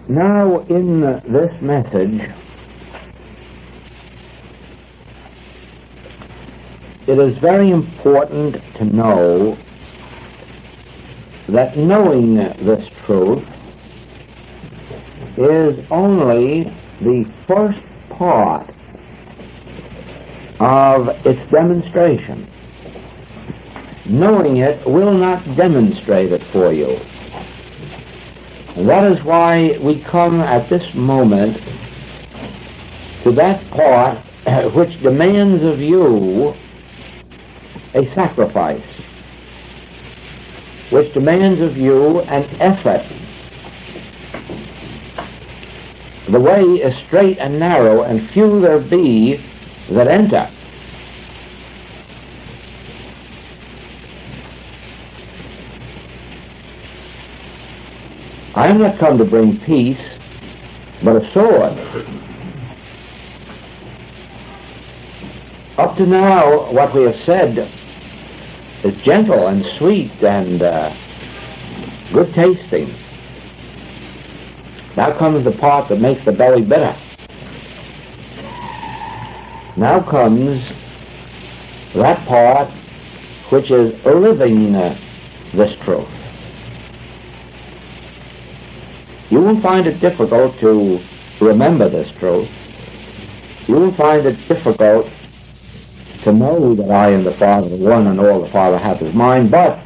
Now, in this message, it is very important to know that knowing this truth is only the first part of its demonstration. Knowing it will not demonstrate it for you. And that is why we come at this moment to that part which demands of you a sacrifice, which demands of you an effort. The way is straight and narrow, and few there be that enter. I am not come to bring peace, but a sword. Up to now, what we have said is gentle and sweet and good tasting. Now comes the part that makes the belly bitter. Now comes that part which is living this truth. You will find it difficult to remember this truth. You will find it difficult to know that I and the Father are one and all the Father hath is mine, but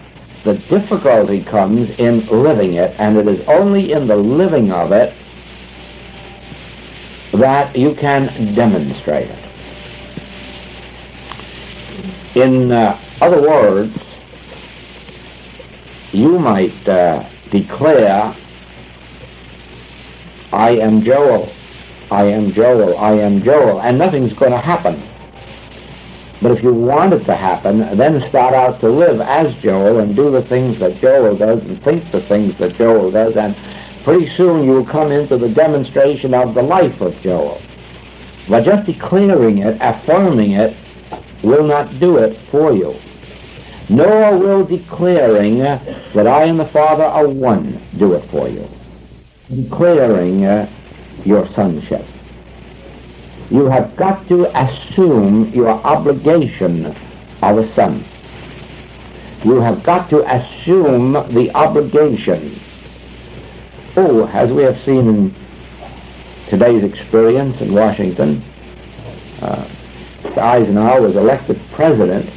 the difficulty comes in living it, and it is only in the living of it that you can demonstrate it. In other words, you might declare, I am Joel, I am Joel, I am Joel, and nothing's going to happen. But if you want it to happen, then start out to live as Joel and do the things that Joel does and think the things that Joel does, and pretty soon you will come into the demonstration of the life of Joel. But just declaring it, affirming it, will not do it for you. Nor will declaring that I and the Father are one do it for you. Declaring your sonship. You have got to assume your obligation of a son. You have got to assume the obligation. Oh, as we have seen in today's experience in Washington, Mr. Eisenhower was elected president,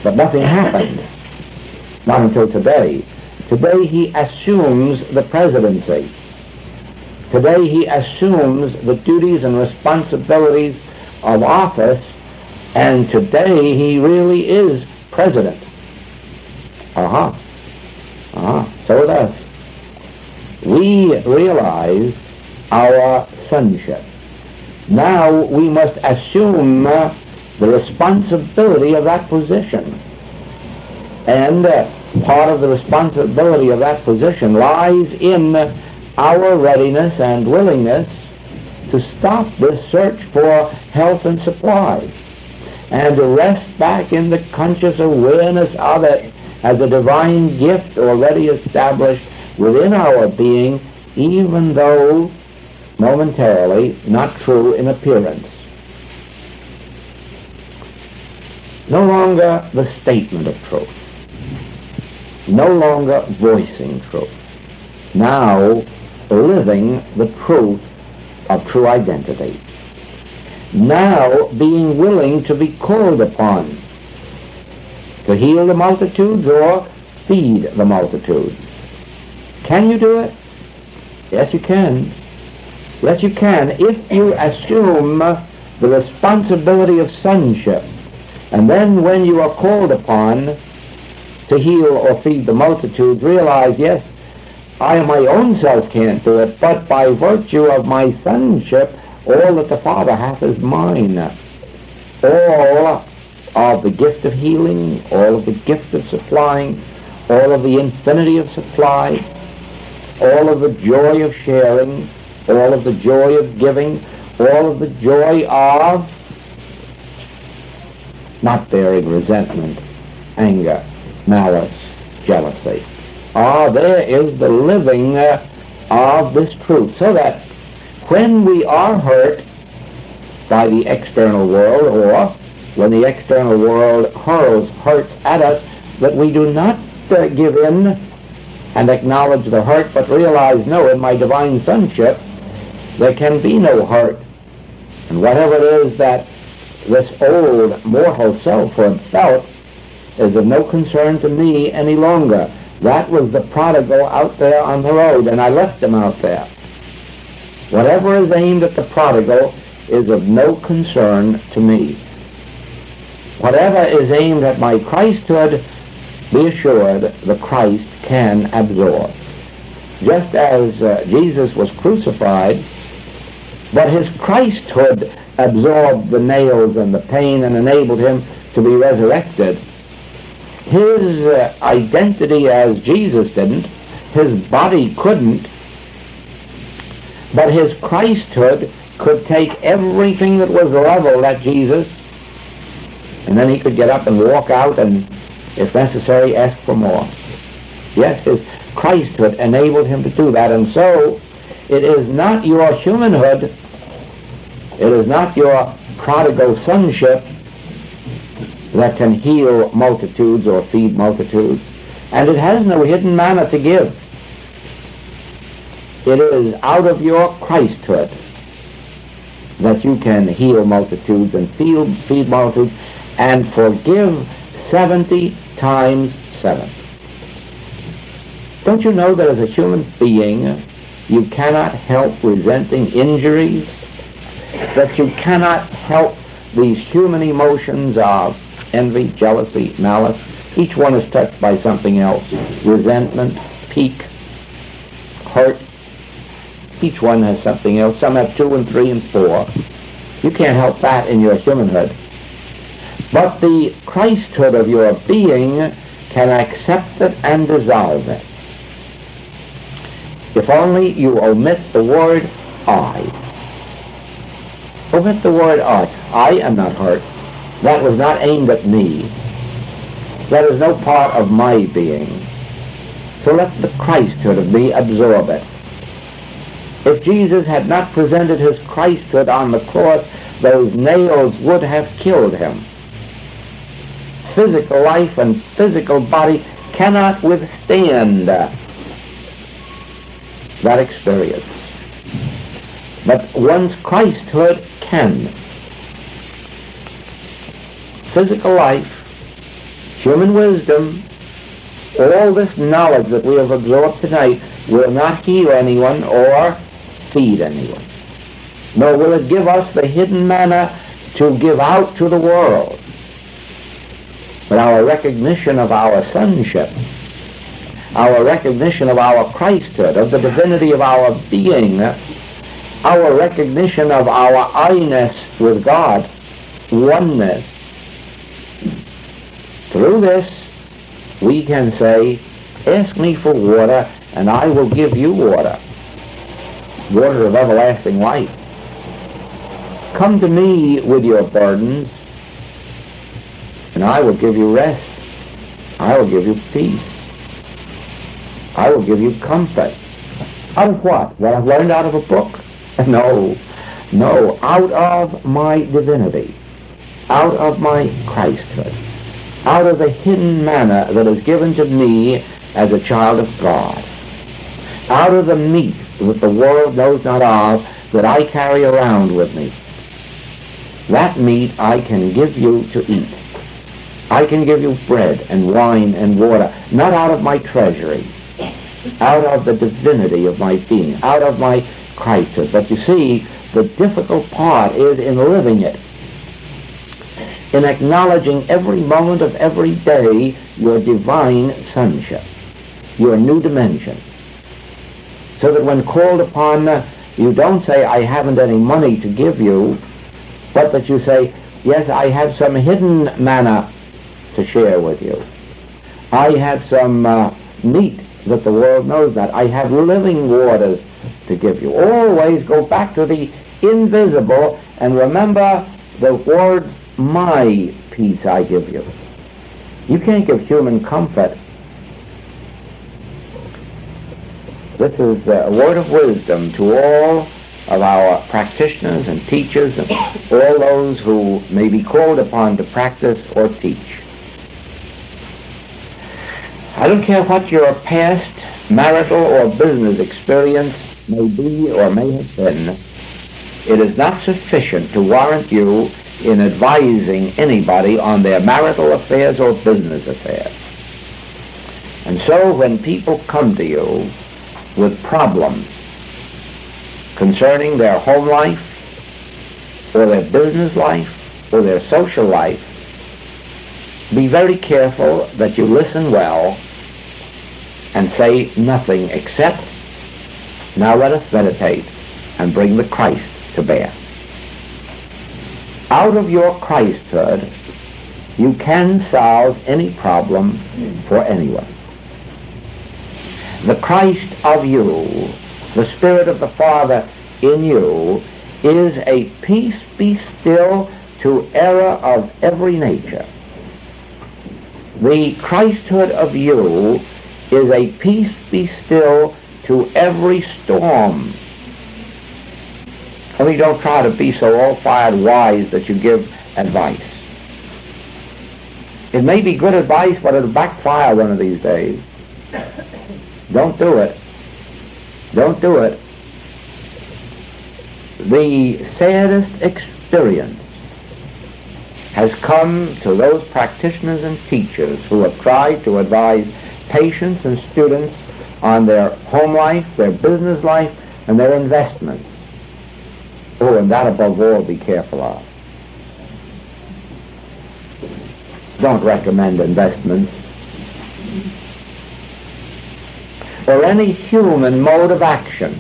but nothing happened. Not until today. Today he assumes the presidency. Today he assumes the duties and responsibilities of office, and today he really is president. So it is. We realize our sonship. Now we must assume the responsibility of that position. And part of the responsibility of that position lies in our readiness and willingness to stop this search for health and supply and to rest back in the conscious awareness of it as a divine gift already established within our being, even though momentarily not true in appearance. No longer the statement of truth. No longer voicing truth. Now living the truth of true identity. Now being willing to be called upon to heal the multitudes or feed the multitudes. Can you do it? Yes, you can. Yes, you can, if you assume the responsibility of sonship. And then when you are called upon to heal or feed the multitudes, realize, yes, I my own self can't do it, but by virtue of my sonship, all that the Father hath is mine. All of the gift of healing, all of the gift of supplying, all of the infinity of supply, all of the joy of sharing, all of the joy of giving, all of the joy of not bearing resentment, anger, malice, jealousy. There is the living of this truth, so that when we are hurt by the external world, or when the external world hurls hurts at us, that we do not give in and acknowledge the hurt, but realize, no, in my divine sonship there can be no hurt. And whatever it is that this old mortal self felt is of no concern to me any longer. That was the prodigal out there on the road, and I left him out there. Whatever is aimed at the prodigal is of no concern to me. Whatever is aimed at my Christhood, be assured the Christ can absorb. Just as Jesus was crucified, but his Christhood absorbed the nails and the pain and enabled him to be resurrected. His identity as Jesus didn't, his body couldn't, but his Christhood could take everything that was leveled at Jesus, and then he could get up and walk out and, if necessary, ask for more. Yes, his Christhood enabled him to do that, and so it is not your humanhood, it is not your prodigal sonship that can heal multitudes or feed multitudes, and it has no hidden manna to give. It is out of your Christhood that you can heal multitudes and feed multitudes and forgive 70 times 7. Don't you know that as a human being you cannot help resenting injuries, that you cannot help these human emotions of envy, jealousy, malice? Each one is touched by something else. Resentment, pique, hurt. Each one has something else. Some have 2 and 3 and 4. You can't help that in your humanhood. But the Christhood of your being can accept it and dissolve it. If only you omit the word I. Omit the word I. I am not hurt. That was not aimed at me. That is no part of my being. So let the Christhood of me absorb it. If Jesus had not presented his Christhood on the cross, those nails would have killed him. Physical life and physical body cannot withstand that experience. But one's Christhood can. Physical life, human wisdom, all this knowledge that we have absorbed tonight will not heal anyone or feed anyone. Nor will it give us the hidden manna to give out to the world. But our recognition of our sonship, our recognition of our Christhood, of the divinity of our being, our recognition of our I-ness with God, oneness, through this we can say, ask me for water and I will give you water, water of everlasting life. Come to me with your burdens and I will give you rest. I will give you peace. I will give you comfort. Out of what? What I've learned out of a book? No, out of my divinity, out of my Christhood, out of the hidden manna that is given to me as a child of God, out of the meat that the world knows not of, that I carry around with me. That meat I can give you to eat. I can give you bread and wine and water, not out of my treasury, out of the divinity of my being, out of my Christhood. But you see, the difficult part is in living it, in acknowledging every moment of every day your divine sonship, your new dimension, so that when called upon, you don't say, I haven't any money to give you, but that you say, yes, I have some hidden manna to share with you. I have some meat that the world knows not. I have living waters to give you. Always go back to the invisible and remember the word, my peace I give you. You can't give human comfort This is a word of wisdom to all of our practitioners and teachers and all those who may be called upon to practice or teach. I don't care what your past marital or business experience may be or may have been, it is not sufficient to warrant you in advising anybody on their marital affairs or business affairs. And so when people come to you with problems concerning their home life or their business life or their social life, be very careful that you listen well and say nothing except, now let us meditate and bring the Christ to bear. Out of your Christhood, you can solve any problem for anyone. The Christ of you, the Spirit of the Father in you, is a peace be still to error of every nature. The Christhood of you is a peace be still to every storm. Only don't try to be so all-fired wise that you give advice. It may be good advice, but it'll backfire one of these days. Don't do it. Don't do it. The saddest experience has come to those practitioners and teachers who have tried to advise patients and students on their home life, their business life, and their investments. Oh, and that above all, be careful of. Don't recommend investments or any human mode of action.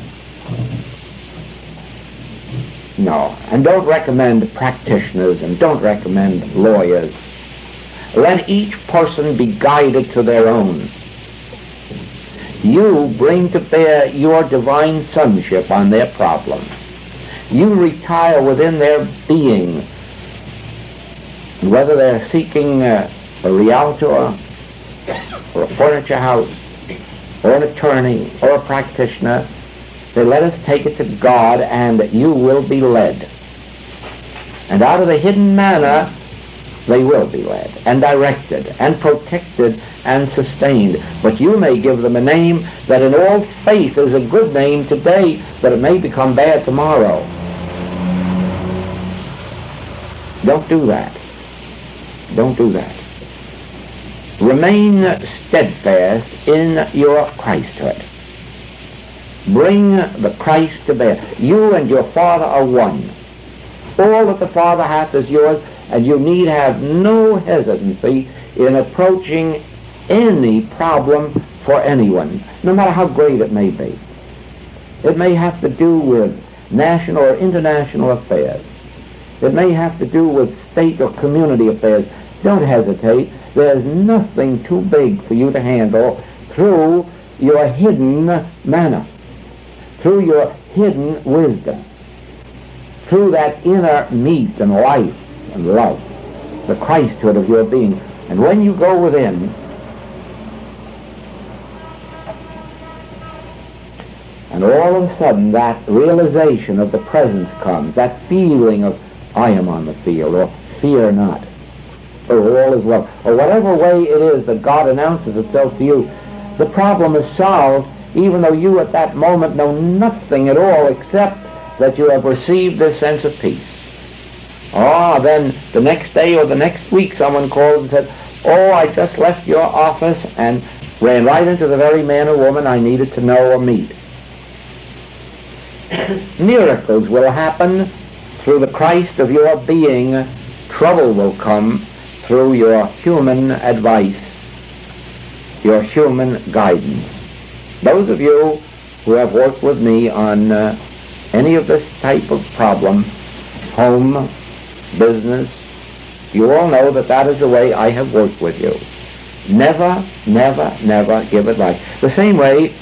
No, and don't recommend practitioners and don't recommend lawyers. Let each person be guided to their own. You bring to bear your divine sonship on their problems. You retire within their being. Whether they're seeking a realtor or a furniture house or an attorney or a practitioner, they let us take it to God and you will be led. And out of the hidden manna, they will be led and directed and protected and sustained. But you may give them a name that in all faith is a good name today, but it may become bad tomorrow. Don't do that. Don't do that. Remain steadfast in your Christhood. Bring the Christ to bear. You and your Father are one. All that the Father hath is yours, and you need have no hesitancy in approaching any problem for anyone, no matter how great it may be. It may have to do with national or international affairs. It may have to do with state or community affairs. Don't hesitate. There's nothing too big for you to handle through your hidden manna, through your hidden wisdom, through that inner meat and life and love, the Christhood of your being. And when you go within, and all of a sudden that realization of the presence comes, that feeling of, I am on the field, or fear not, or all is well, or whatever way it is that God announces itself to you, the problem is solved, even though you at that moment know nothing at all except that you have received this sense of peace. Then the next day or the next week someone called and said, I just left your office and ran right into the very man or woman I needed to know or meet. Miracles will happen through the Christ of your being. Trouble will come through your human advice, your human guidance. Those of you who have worked with me on any of this type of problem, home, business, you all know that that is the way I have worked with you. Never, never, never give advice. The same way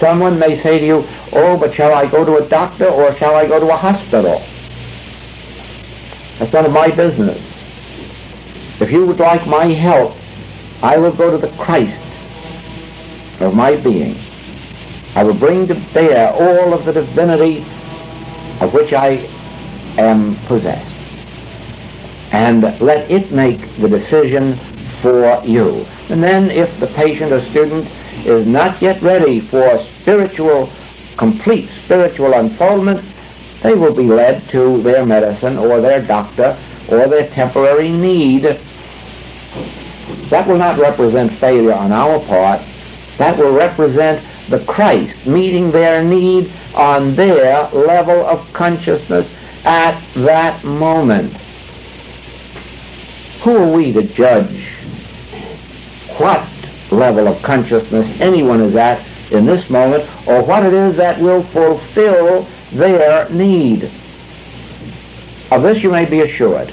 someone may say to you, but shall I go to a doctor or shall I go to a hospital? That's none of my business. If you would like my help, I will go to the Christ of my being. I will bring to bear all of the divinity of which I am possessed. And let it make the decision for you. And then if the patient or student is not yet ready for complete spiritual unfoldment, they will be led to their medicine or their doctor or their temporary need. That will not represent failure on our part. That will represent the Christ meeting their need on their level of consciousness at that moment. Who are we to judge what level of consciousness anyone is at in this moment, or what it is that will fulfill their need? Of this you may be assured.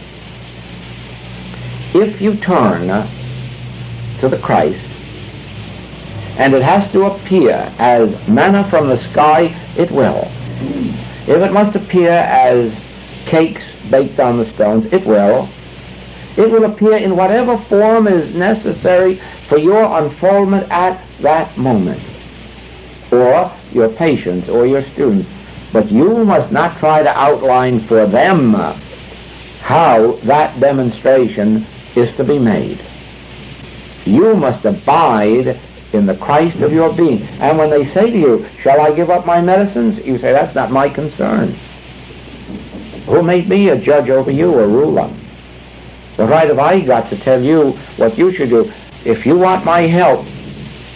If you turn to the Christ, and it has to appear as manna from the sky, it will. If it must appear as cakes baked on the stones, it will. It will appear in whatever form is necessary for your unfoldment at that moment, or your patients or your students. But you must not try to outline for them how that demonstration is to be made. You must abide in the Christ of your being. And when they say to you, shall I give up my medicines? You say, that's not my concern. Who made me a judge over you, a ruler? What right have I got to tell you what you should do? If you want my help,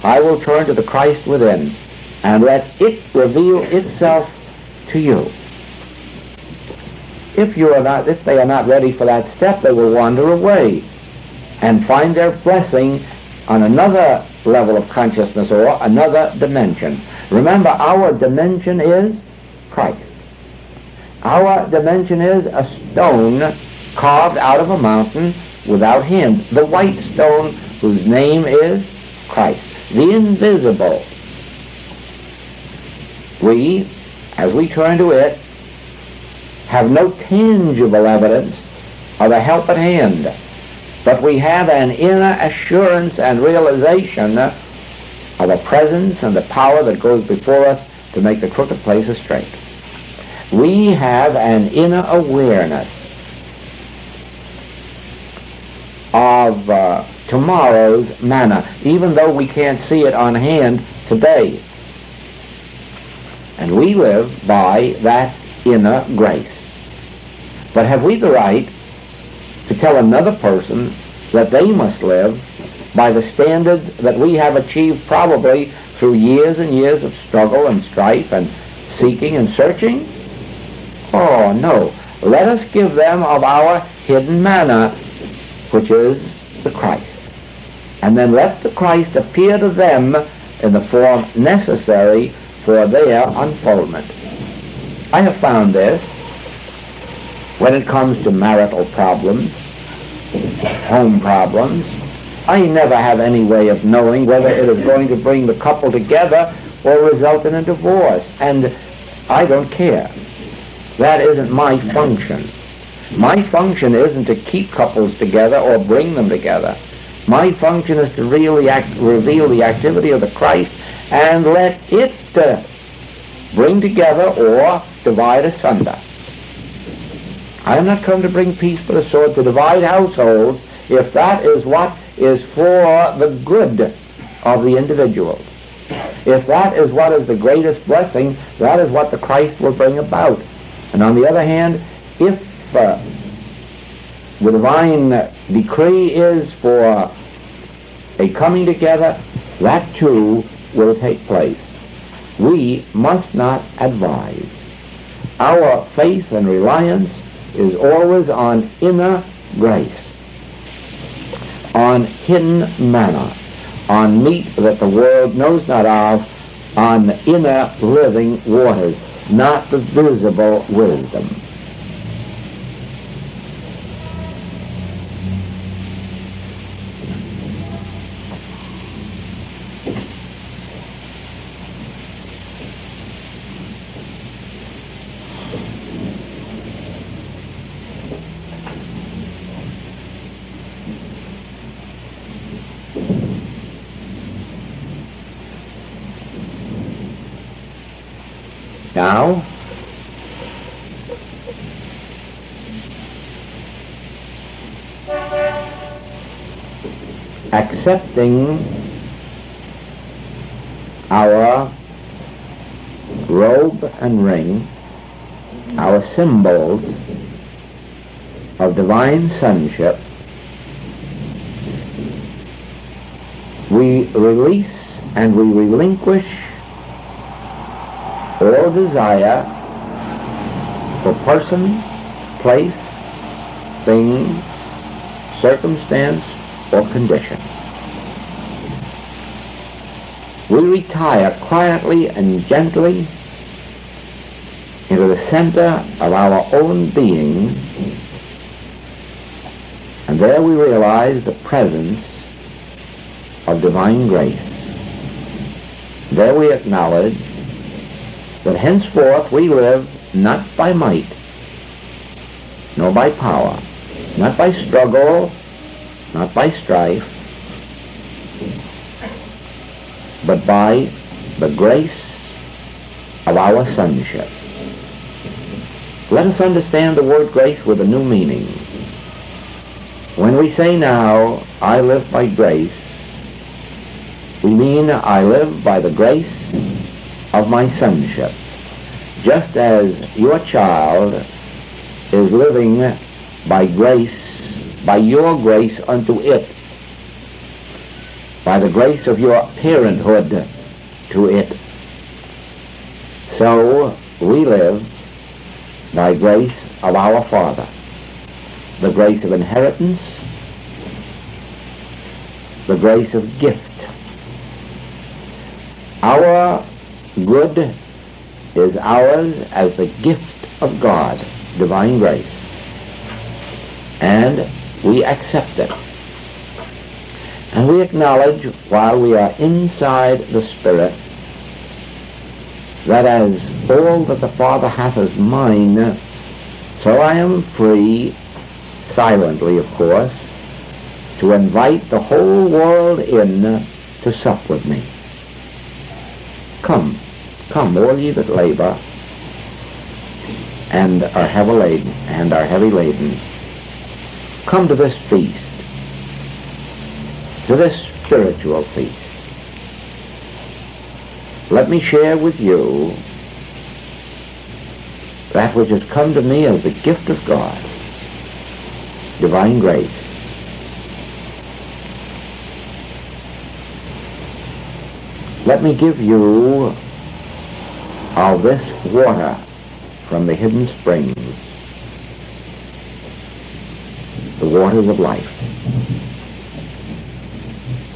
I will turn to the Christ within and let it reveal itself to you. If they are not ready for that step, they will wander away and find their blessing on another level of consciousness or another dimension. Remember, our dimension is Christ. Our dimension is a stone carved out of a mountain without hands, the white stone whose name is Christ, the invisible. We, as we turn to it, have no tangible evidence of a help at hand, but we have an inner assurance and realization of the presence and the power that goes before us to make the crooked places straight. We have an inner awareness of tomorrow's manna, even though we can't see it on hand today. And we live by that inner grace. But have we the right to tell another person that they must live by the standards that we have achieved probably through years and years of struggle and strife and seeking and searching? Oh, no. Let us give them of our hidden manna, which is the Christ. And then let the Christ appear to them in the form necessary for their unfoldment. I have found this when it comes to marital problems, home problems. I never have any way of knowing whether it is going to bring the couple together or result in a divorce, and I don't care. That isn't my function. My function isn't to keep couples together or bring them together. My function is to really reveal the activity of the Christ and let it bring together or divide asunder. I am not come to bring peace but a sword, to divide households, if that is what is for the good of the individuals. If that is what is the greatest blessing, that is what the Christ will bring about. And on the other hand, if the divine decree is for a coming together, that too will take place. We must not advise. Our faith and reliance is always on inner grace, on hidden manna, on meat that the world knows not of, on inner living waters, not the visible wisdom. Now, accepting our robe and ring, our symbols of divine sonship, we release and we relinquish all desire for person, place, thing, circumstance, or condition. We retire quietly and gently into the center of our own being, and there we realize the presence of divine grace. There we acknowledge that henceforth we live not by might, nor by power, not by struggle, not by strife, but by the grace of our sonship. Let us understand the word grace with a new meaning. When we say now, I live by grace, we mean I live by the grace of my sonship, just as your child is living by grace, by your grace unto it, by the grace of your parenthood to it. So we live by grace of our Father, the grace of inheritance, the grace of gift. Our good is ours as the gift of God, divine grace, and we accept it. And we acknowledge, while we are inside the Spirit, that as all that the Father hath is mine, so I am free, silently of course, to invite the whole world in to sup with me. Come, come, all ye that labor and are heavy laden, come to this feast, to this spiritual feast. Let me share with you that which has come to me as the gift of God, divine grace. Let me give you of this water from the hidden springs, the waters of life.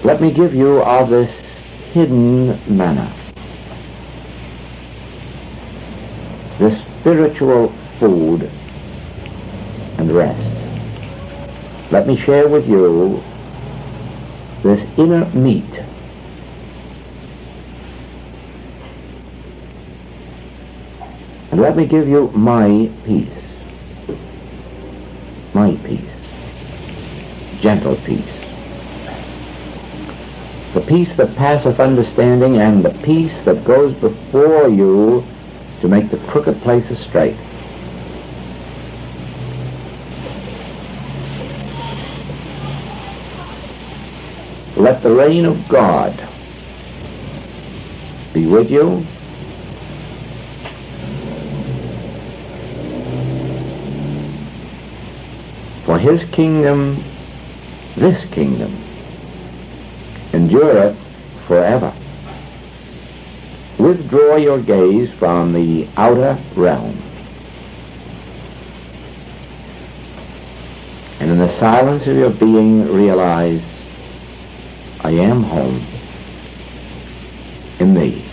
Let me give you of this hidden manna, this spiritual food and rest. Let me share with you this inner meat, and let me give you my peace, gentle peace, the peace that passeth understanding, and the peace that goes before you to make the crooked places straight. Let the reign of God be with you, for his kingdom, this kingdom, endureth forever. Withdraw your gaze from the outer realm, and in the silence of your being realize, I am home in me.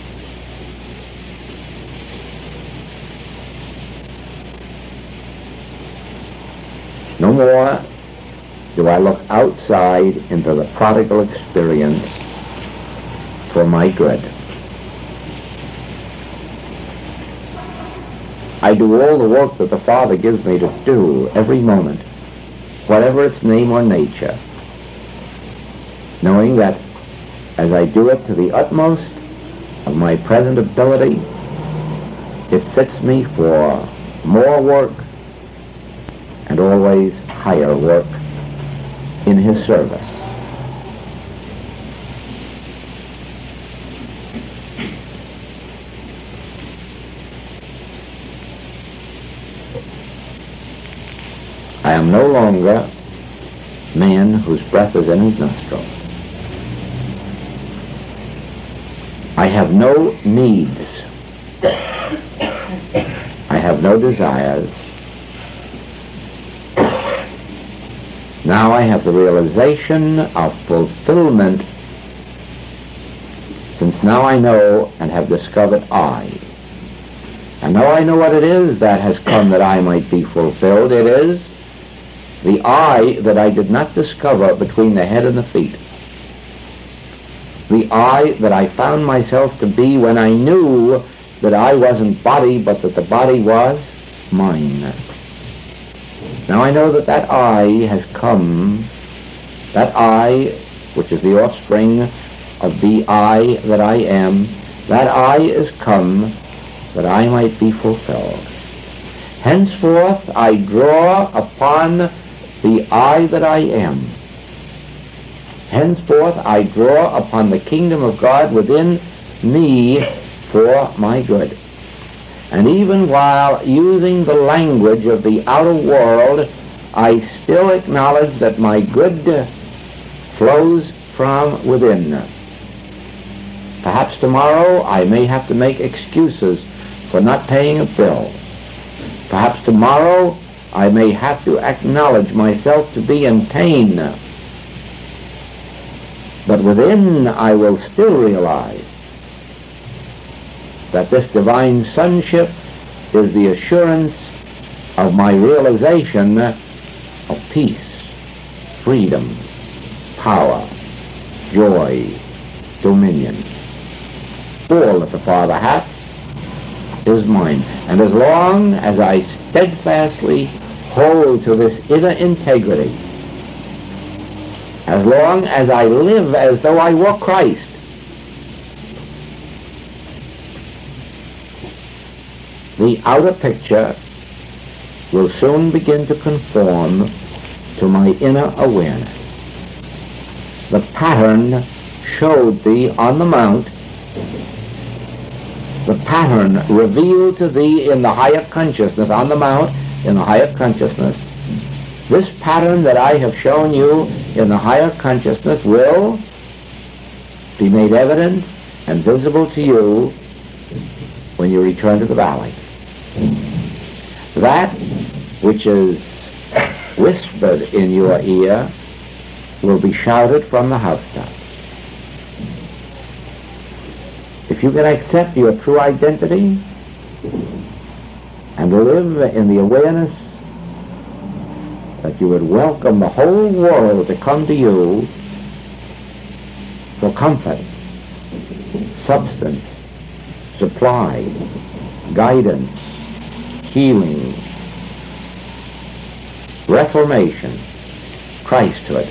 No more do I look outside into the prodigal experience for my good. I do all the work that the Father gives me to do every moment, whatever its name or nature, knowing that as I do it to the utmost of my present ability, It fits me for more work and always higher work in His service. I am no longer man whose breath is in his nostrils. I have no needs. I have no desires. Now I have the realization of fulfillment, since now I know and have discovered I. And now I know what it is that has come that I might be fulfilled. It is the I that I did not discover between the head and the feet. The I that I found myself to be when I knew that I wasn't body, but that the body was mine. Now I know that that I has come, that I, which is the offspring of the I that I am, that I is come that I might be fulfilled. Henceforth I draw upon the I that I am. Henceforth I draw upon the kingdom of God within me for my good. And even while using the language of the outer world, I still acknowledge that my good flows from within. Perhaps tomorrow I may have to make excuses for not paying a bill. Perhaps tomorrow I may have to acknowledge myself to be in pain. But within I will still realize that this divine sonship is the assurance of my realization of peace, freedom, power, joy, dominion. All that the Father hath is mine. And as long as I steadfastly hold to this inner integrity, as long as I live as though I were Christ, the outer picture will soon begin to conform to my inner awareness. The pattern showed thee on the mount, the pattern revealed to thee in the higher consciousness, on the mount, in the higher consciousness. This pattern that I have shown you in the higher consciousness will be made evident and visible to you when you return to the valley. That which is whispered in your ear will be shouted from the housetops. If you can accept your true identity and live in the awareness that you would welcome the whole world to come to you for comfort, substance, supply, guidance, healing, reformation, Christhood.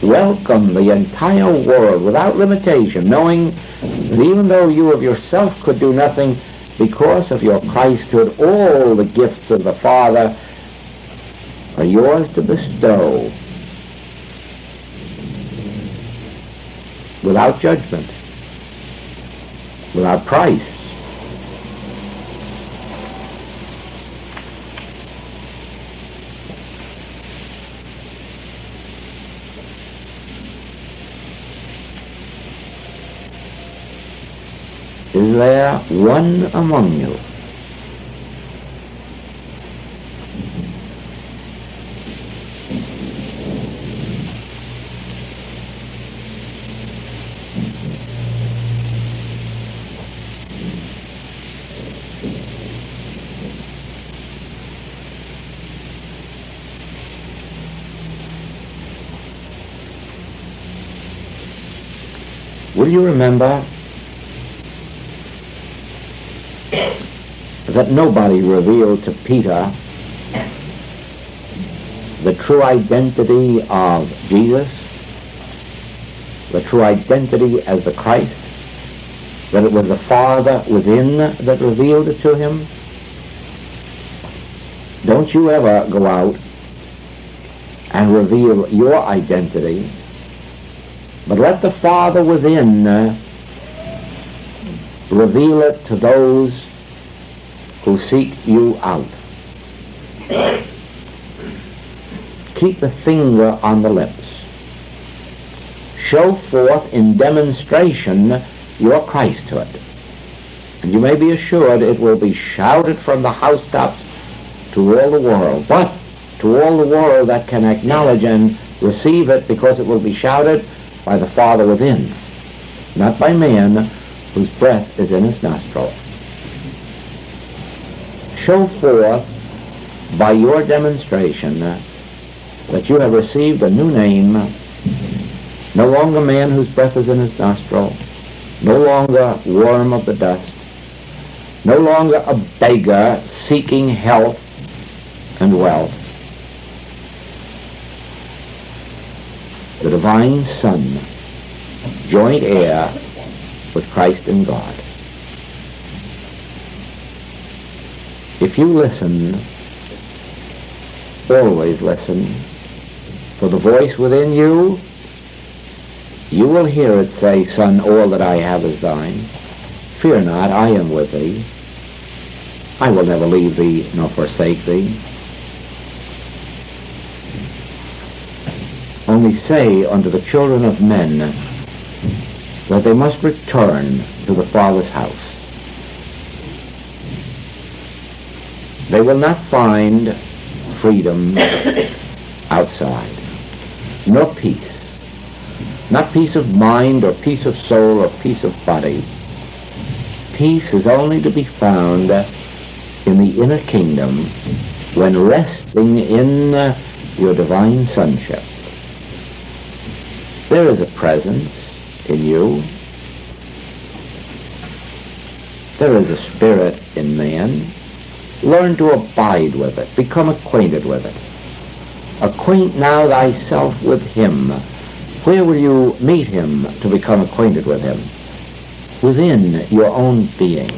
Welcome the entire world without limitation, knowing that even though you of yourself could do nothing, because of your Christhood, all the gifts of the Father are yours to bestow without judgment, without price. Is there one among you will you remember that nobody revealed to Peter the true identity of Jesus, the true identity as the Christ, that it was the Father within that revealed it to him? Don't you ever go out and reveal your identity, but let the Father within reveal it to those who seek you out. Keep the finger on the lips. Show forth in demonstration your Christhood. And you may be assured it will be shouted from the housetops to all the world. But to all the world that can acknowledge and receive it, because it will be shouted by the Father within, not by man whose breath is in his nostril. Show forth by your demonstration that you have received a new name, no longer man whose breath is in his nostril, no longer worm of the dust, no longer a beggar seeking health and wealth. The divine Son, joint heir with Christ and God. If you listen, always listen, for the voice within you, you will hear it say, Son, all that I have is thine. Fear not, I am with thee. I will never leave thee nor forsake thee. Only say unto the children of men that they must return to the Father's house. They will not find freedom outside, nor peace. Not peace of mind or peace of soul or peace of body. Peace is only to be found in the inner kingdom when resting in your divine sonship. There is a presence in you. There is a spirit in man. Learn to abide with it. Become acquainted with it. Acquaint now thyself with him. Where will you meet him to become acquainted with him? Within your own being.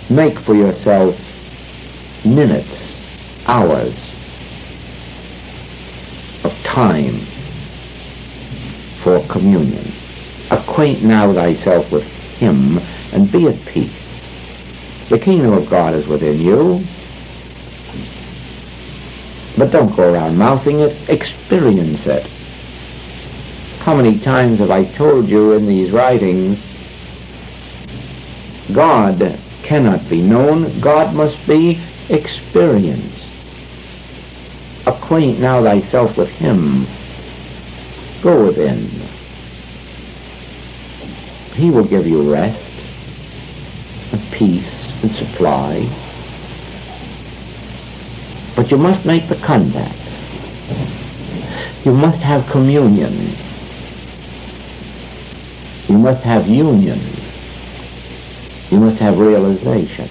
Make for yourself minutes, hours of time for communion. Acquaint now thyself with him and be at peace. The kingdom of God is within you. But don't go around mouthing it. Experience it. How many times have I told you in these writings, God cannot be known. God must be experienced. Acquaint now thyself with him. Go within. He will give you rest and peace and supply. But you must make the contact. You must have communion. You must have union. You must have realization.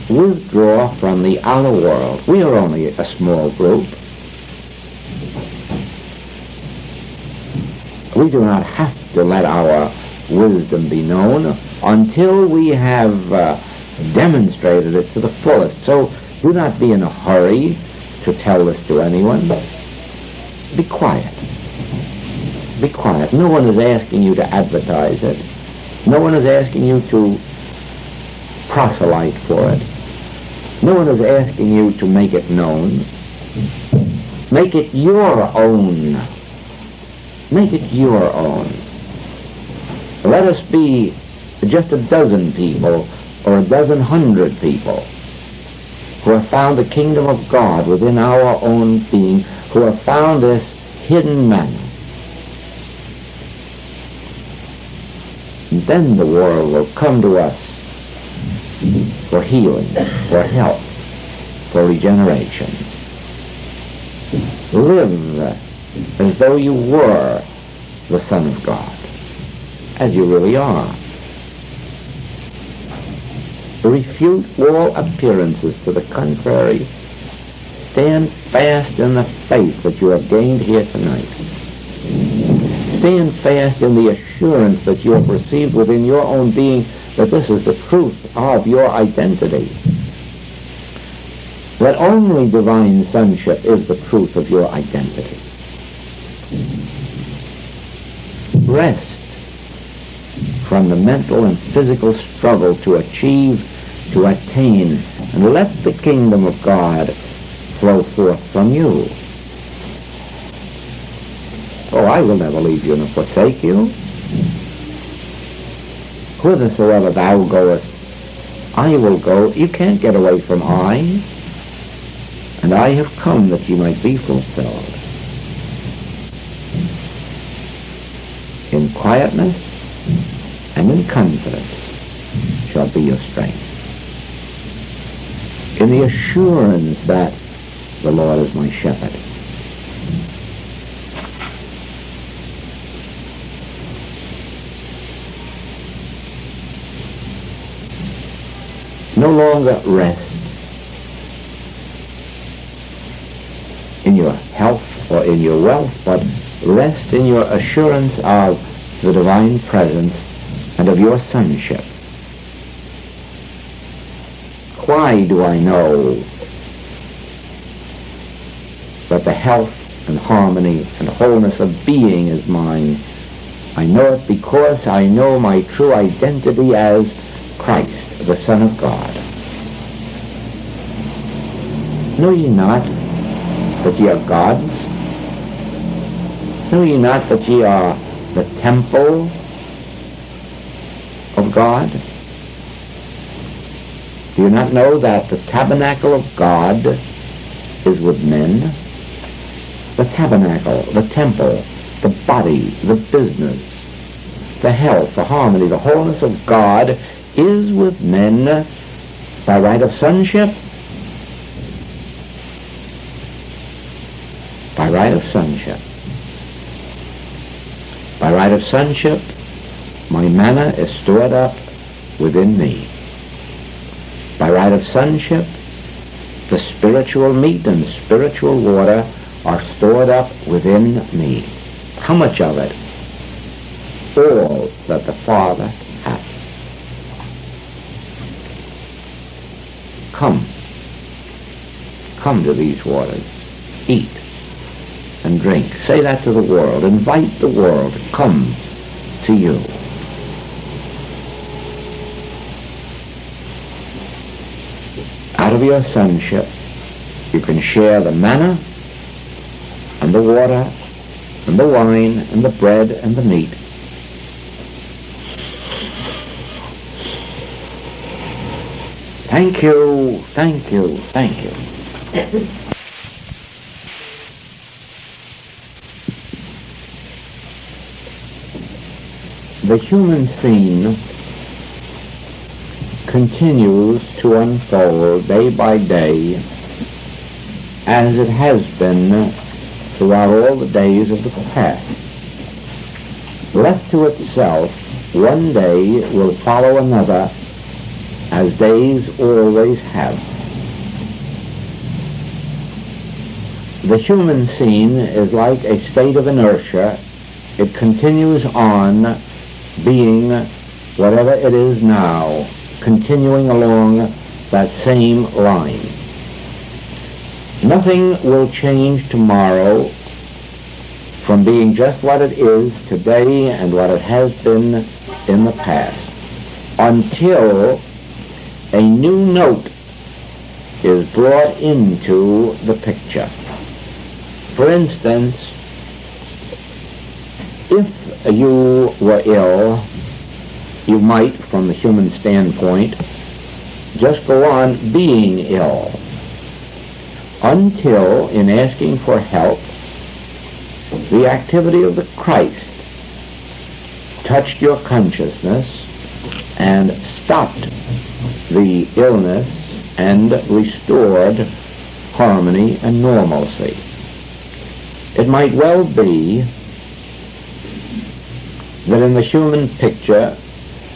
Withdraw from the outer world. We are only a small group. We do not have to let our wisdom be known until we have demonstrated it to the fullest. So do not be in a hurry to tell this to anyone. Be quiet. Be quiet. No one is asking you to advertise it. No one is asking you to proselyte for it. No one is asking you to make it known. Make it your own. Make it your own. Let us be just a dozen people or a dozen hundred people who have found the kingdom of God within our own being, who have found this hidden manna. And then the world will come to us for healing, for help, for regeneration. Live as though you were the Son of God, as you really are. Refute all appearances to the contrary. Stand fast in the faith that you have gained here tonight. Stand fast in the assurance that you have received within your own being that this is the truth of your identity. That only divine sonship is the truth of your identity. Rest from the mental and physical struggle to achieve, to attain, and let the kingdom of God flow forth from you. Oh, I will never leave you nor forsake you. Whithersoever thou goest, I will go. You can't get away from I. And I have come that ye might be fulfilled. In quietness and in confidence shall be your strength. In the assurance that the Lord is my shepherd. No longer rest in your health or in your wealth, but rest in your assurance of the divine presence and of your sonship. Why do I know that the health and harmony and wholeness of being is mine? I know it because I know my true identity as Christ, the Son of God. Know ye not that ye are God's? Know ye not that ye are the temple of God? Do you not know that the tabernacle of God is with men? The tabernacle, the temple, the body, the business, the health, the harmony, the wholeness of God is with men by right of sonship. By right of sonship. By right of sonship, my manna is stored up within me. By right of sonship, the spiritual meat and spiritual water are stored up within me. How much of it? All that the Father hath. Come to these waters. Eat and drink. Say that to the world. Invite the world to come to you. Out of your sonship, you can share the manna and the water and the wine and the bread and the meat. Thank you, thank you, thank you. The human scene continues to unfold day by day as it has been throughout all the days of the past. Left to itself, one day will follow another, as days always have. The human scene is like a state of inertia. It continues on being whatever it is now, continuing along that same line. Nothing will change tomorrow from being just what it is today and what it has been in the past, until a new note is brought into the picture. For instance, if you were ill, you might, from the human standpoint, just go on being ill until, in asking for help, the activity of the Christ touched your consciousness and stopped the illness and restored harmony and normalcy. It might well be that in the human picture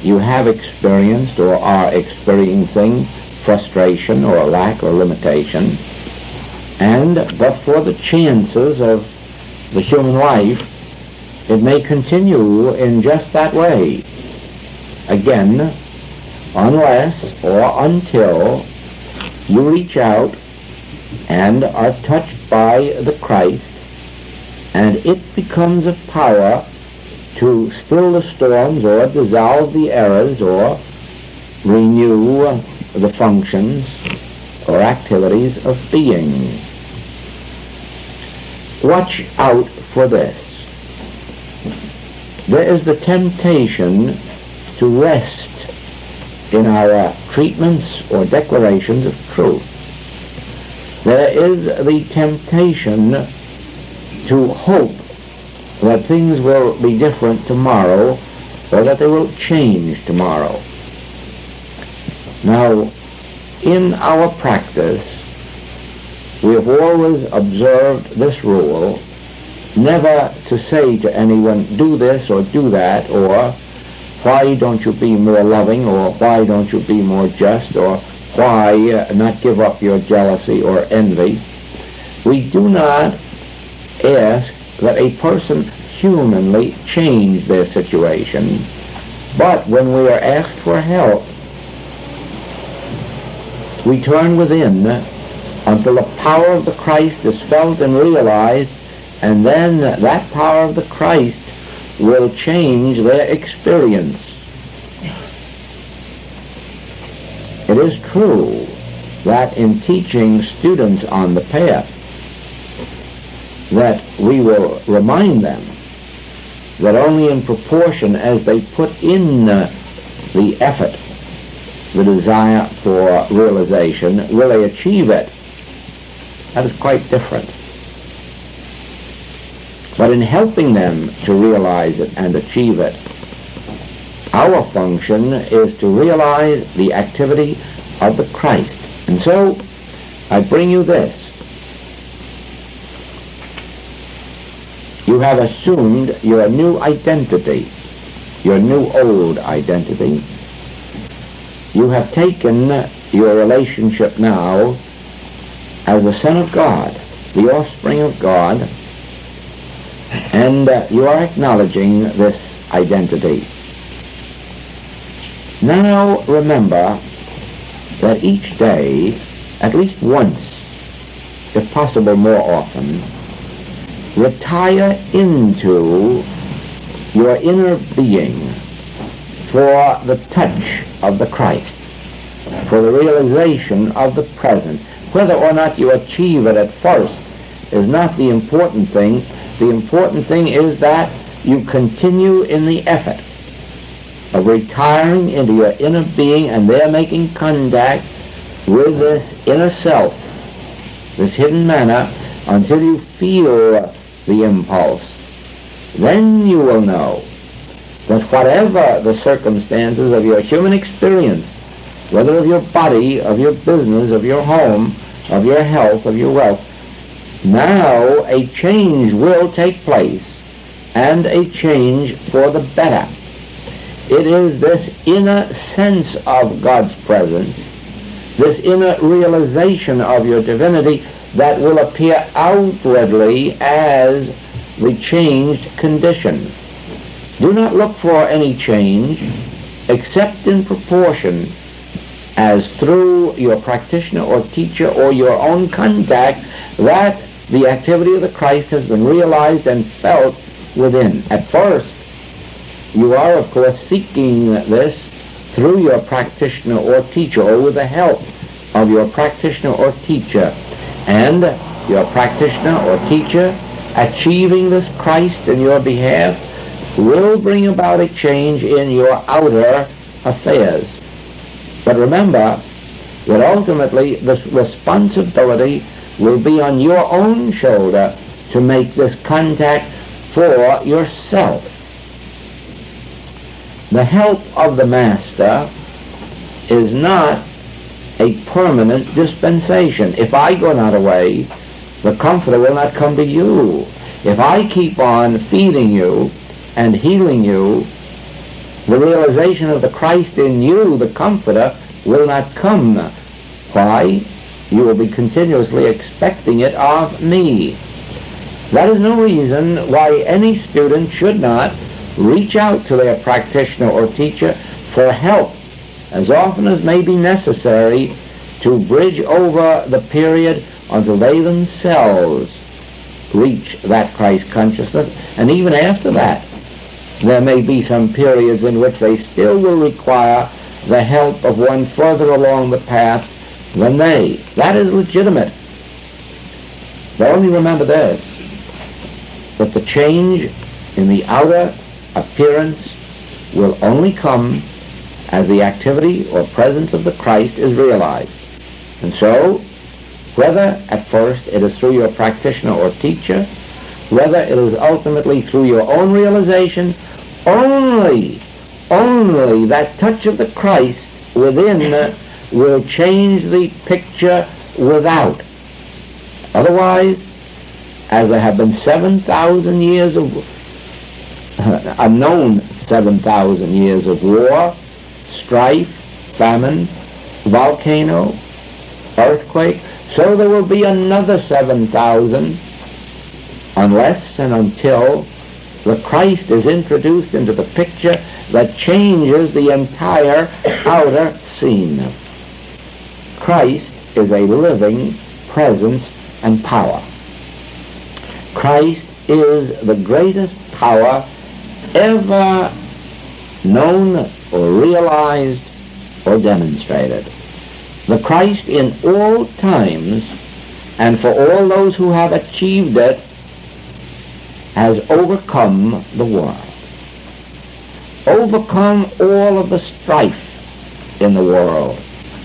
you have experienced or are experiencing frustration or lack or limitation, and but for the chances of the human life, it may continue in just that way. Again, unless or until you reach out and are touched by the Christ, and it becomes a power to still the storms or dissolve the errors or renew the functions or activities of being. Watch out for this. There is the temptation to rest in our treatments or declarations of truth. There is the temptation to hope that things will be different tomorrow or that they will change tomorrow. Now, in our practice, we have always observed this rule, never to say to anyone, do this or do that, or why don't you be more loving, or why don't you be more just, or why not give up your jealousy or envy. We do not ask that a person humanly change their situation, but when we are asked for help, we turn within until the power of the Christ is felt and realized, and then that power of the Christ will change their experience. It is true that in teaching students on the path, that we will remind them that only in proportion as they put in the effort, the desire for realization, will they achieve it. That is quite different. But in helping them to realize it and achieve it, our function is to realize the activity of the Christ. And so, I bring you this. You have assumed your new identity, your new old identity. You have taken your relationship now as the Son of God, the offspring of God, and you are acknowledging this identity. Now remember that each day, at least once, if possible more often, retire into your inner being for the touch of the Christ, for the realization of the present. Whether or not you achieve it at first is not the important thing. The important thing is that you continue in the effort of retiring into your inner being and there making contact with this inner self, this hidden manna, until you feel the impulse. Then you will know that whatever the circumstances of your human experience, whether of your body, of your business, of your home, of your health, of your wealth, now a change will take place, and a change for the better. It is this inner sense of God's presence, this inner realization of your divinity that will appear outwardly as the changed condition. Do not look for any change except in proportion as through your practitioner or teacher or your own contact that the activity of the Christ has been realized and felt within. At first, you are, of course, seeking this through your practitioner or teacher, or with the help of your practitioner or teacher. And your practitioner or teacher achieving this Christ in your behalf will bring about a change in your outer affairs. But remember that ultimately this responsibility will be on your own shoulder to make this contact for yourself. The help of the Master is not a permanent dispensation. If I go not away, the Comforter will not come to you. If I keep on feeding you and healing you, the realization of the Christ in you, the Comforter, will not come. Why? You will be continuously expecting it of me. That is no reason why any student should not reach out to their practitioner or teacher for help as often as may be necessary to bridge over the period until they themselves reach that Christ consciousness. And even after that, there may be some periods in which they still will require the help of one further along the path than they. That is legitimate. But only remember this, that the change in the outer appearance will only come as the activity or presence of the Christ is realized. And so, whether at first it is through your practitioner or teacher, whether it is ultimately through your own realization, only that touch of the Christ within will change the picture without. Otherwise, as there have been 7,000 years of, unknown 7,000 years of war, strife, famine, volcano, earthquake, so there will be another 7,000 unless and until the Christ is introduced into the picture that changes the entire outer scene. Christ is a living presence and power. Christ is the greatest power ever known or realized or demonstrated. The Christ in all times, and for all those who have achieved it, has overcome the world. Overcome all of the strife in the world.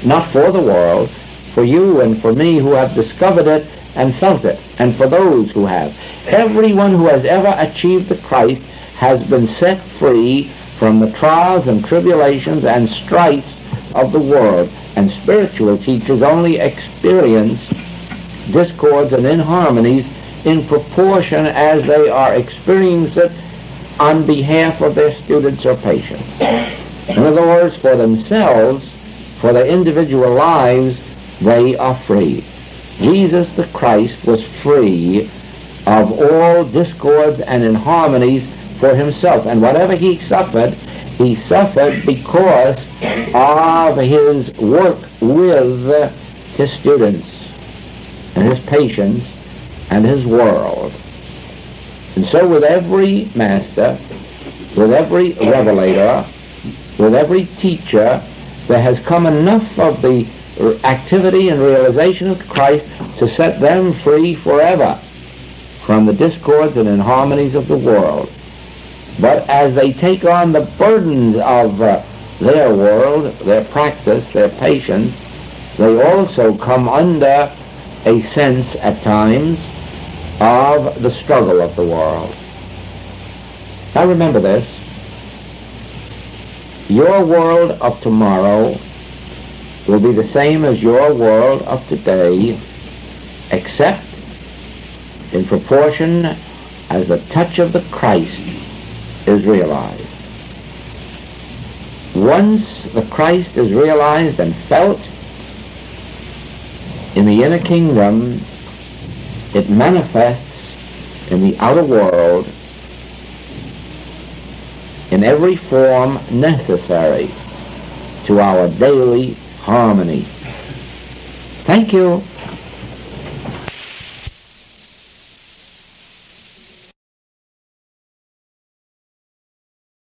Not for the world, for you and for me who have discovered it and felt it, and for those who have. Everyone who has ever achieved the Christ has been set free from the trials and tribulations and strifes of the world. And spiritual teachers only experience discords and inharmonies in proportion as they are experiencing it on behalf of their students or patients. In other words, for themselves, for their individual lives, they are free. Jesus the Christ was free of all discords and inharmonies for himself. And whatever he suffered because of his work with his students and his patients and his world. And so with every master, with every revelator, with every teacher, there has come enough of the activity and realization of Christ to set them free forever from the discords and inharmonies of the world. But as they take on the burdens of their world, their practice, their patience, they also come under a sense at times of the struggle of the world. Now remember this, your world of tomorrow will be the same as your world of today, except in proportion as the touch of the Christ is realized. Once the Christ is realized and felt in the inner kingdom, it manifests in the outer world in every form necessary to our daily harmony. Thank you.